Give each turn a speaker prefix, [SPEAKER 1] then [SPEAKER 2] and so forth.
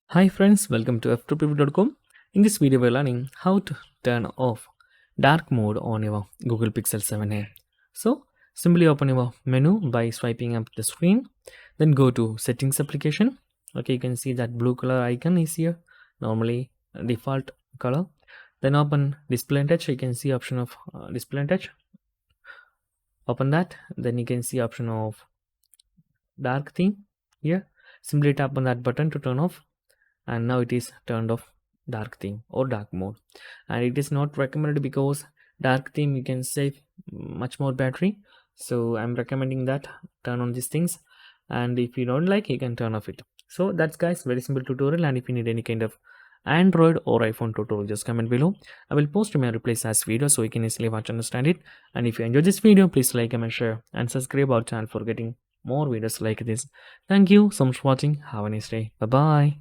[SPEAKER 1] Hi friends, welcome to Ftopreview.com. In this video, we're learning how to turn off dark mode on your Google Pixel 7a. So simply open your menu by swiping up the screen, then go to settings application. Okay, you can see that blue color icon is here, normally default color. Then open display and touch. You can see option of display and touch. Open that, then you can see option of dark theme here. Simply tap on that button to turn off, and now it is turned off dark theme or dark mode. And it is not recommended because dark theme you can save much more battery, so I'm recommending that turn on these things, and if you don't like, you can turn off it. So that's guys, very simple tutorial. And if you need any kind of Android or iPhone tutorial, just comment below. I will post my replies as video so you can easily watch and understand it. And if you enjoyed this video, please like, comment, share and subscribe our channel for getting more videos like this. Thank you so much for watching. Have a nice day. Bye bye.